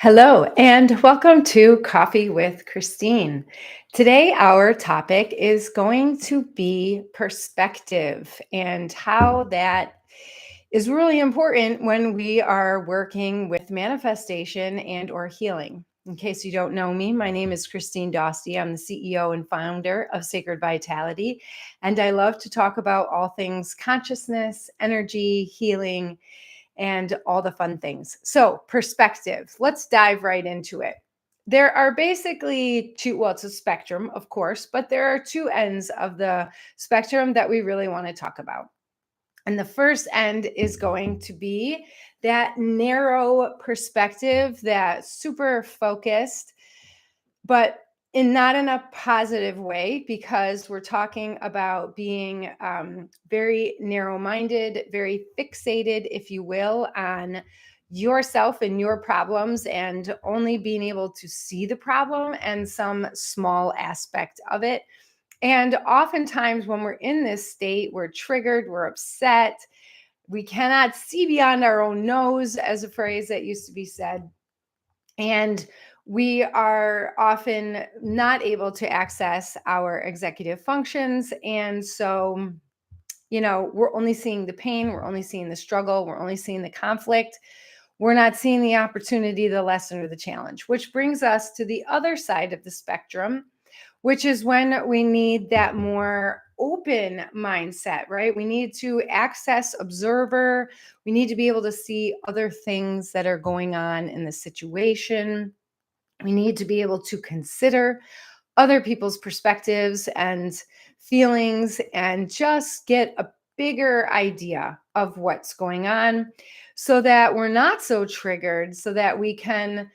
Hello, and welcome to Coffee with Christine. Today, our topic is going to be perspective and how that is really important when we are working with manifestation and or healing. In case you don't know me, my name is Christine Dostie. I'm the CEO and founder of Sacred Vitality, and I love to talk about all things consciousness, energy, healing, and all the fun things. So, perspective, let's dive right into it. There are basically two, well, it's a spectrum, of course, but there are two ends of the spectrum that we really want to talk about. And the first end is going to be that narrow perspective, that super focused, but not in a positive way, because we're talking about being very narrow-minded, very fixated, if you will, on yourself and your problems, and only being able to see the problem and some small aspect of it. And oftentimes when we're in this state, we're triggered, we're upset, we cannot see beyond our own nose, as a phrase that used to be said. And we are often not able to access our executive functions. And so, we're only seeing the pain, we're only seeing the struggle, we're only seeing the conflict. We're not seeing the opportunity, the lesson, or the challenge, which brings us to the other side of the spectrum, which is when we need that more open mindset, right? We need to access observer. We need to be able to see other things that are going on in the situation. We need to be able to consider other people's perspectives and feelings and just get a bigger idea of what's going on so that we're not so triggered, so that we can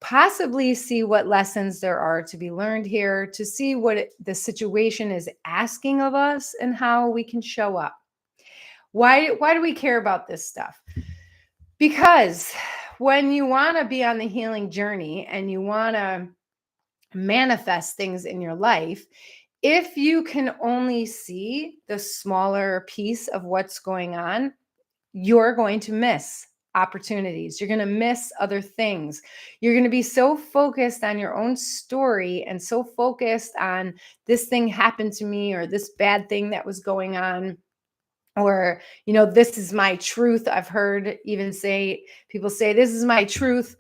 possibly see what lessons there are to be learned here, to see what the situation is asking of us and how we can show up. Why do we care about this stuff? Because when you want to be on the healing journey and you want to manifest things in your life, if you can only see the smaller piece of what's going on, you're going to miss opportunities. You're going to miss other things. You're going to be so focused on your own story and so focused on this thing happened to me, or this bad thing that was going on, or this is my truth. I've heard even people say this is my truth,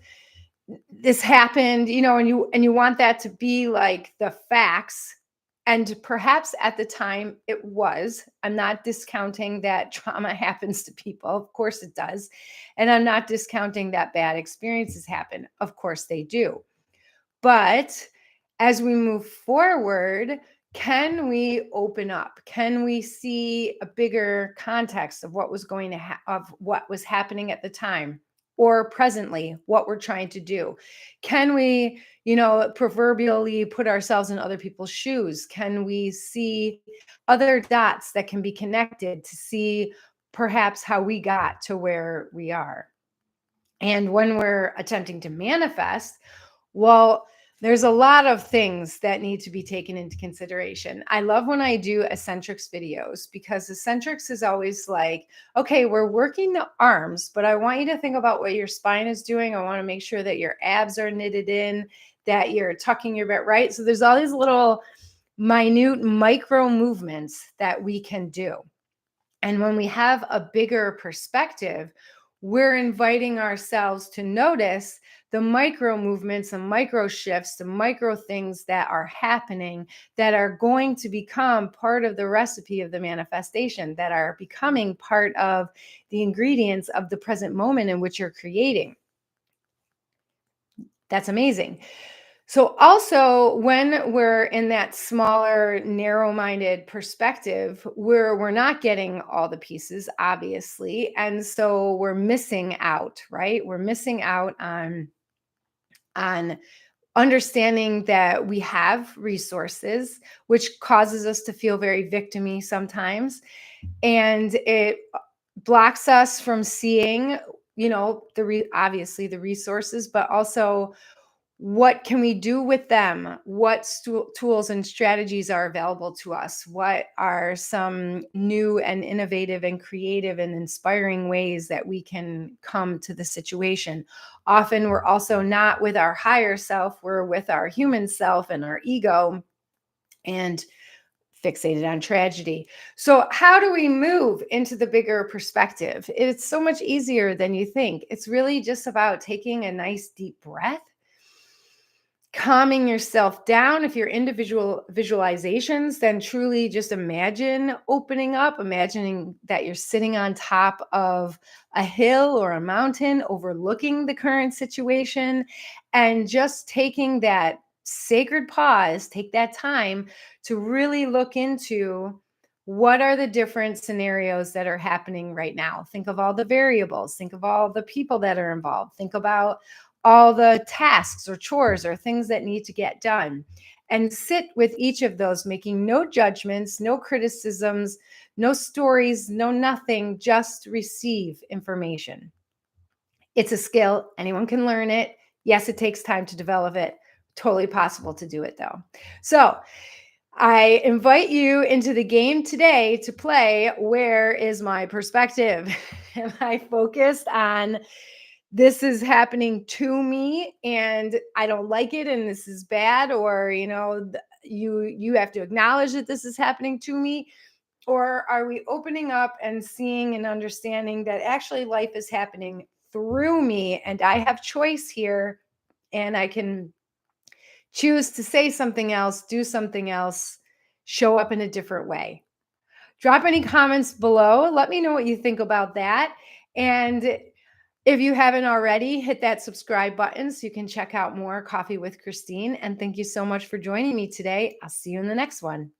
this happened, and you want that to be like the facts. And perhaps at the time it was. I'm not discounting that trauma happens to people. Of course it does. And I'm not discounting that bad experiences happen. Of course they do. But as we move forward, can we open up? Can we see a bigger context of what was of what was happening at the time, or presently, what we're trying to do? Can we, proverbially put ourselves in other people's shoes? Can we see other dots that can be connected to see perhaps how we got to where we are? And when we're attempting to manifest, well, there's a lot of things that need to be taken into consideration. I love when I do eccentrics videos, because eccentrics is always like, okay, we're working the arms, but I want you to think about what your spine is doing. I want to make sure that your abs are knitted in, that you're tucking your butt, right? So there's all these little minute micro movements that we can do. And when we have a bigger perspective, we're inviting ourselves to notice the micro movements and micro shifts, the micro things that are happening that are going to become part of the recipe of the manifestation, that are becoming part of the ingredients of the present moment in which you're creating. That's amazing. So also, when we're in that smaller, narrow-minded perspective, we're not getting all the pieces, obviously. And so we're missing out, right? We're missing out on understanding that we have resources, which causes us to feel very victim-y sometimes. And it blocks us from seeing, obviously the resources, but also What can we do with them? What tools and strategies are available to us? What are some new and innovative and creative and inspiring ways that we can come to the situation? Often we're also not with our higher self, we're with our human self and our ego and fixated on tragedy. So, how do we move into the bigger perspective? It's so much easier than you think. It's really just about taking a nice deep breath, calming yourself down. If you're individual visualizations, then truly just imagine opening up, imagining that you're sitting on top of a hill or a mountain overlooking the current situation, and just taking that sacred pause, take that time to really look into what are the different scenarios that are happening right now. Think of all the variables, think of all the people that are involved, think about all the tasks or chores or things that need to get done, and sit with each of those, making no judgments, no criticisms, no stories, no nothing, just receive information. It's a skill. Anyone can learn it. Yes, it takes time to develop it. Totally possible to do it though. So I invite you into the game today to play. Where is my perspective? Am I focused on this is happening to me and I don't like it and this is bad, or you have to acknowledge that this is happening to me? Or are we opening up and seeing and understanding that actually life is happening through me and I have choice here, and I can choose to say something else, do something else, show up in a different way? Drop any comments below. Let me know what you think about that. And if you haven't already, hit that subscribe button so you can check out more Coffee with Christine. And thank you so much for joining me today. I'll see you in the next one.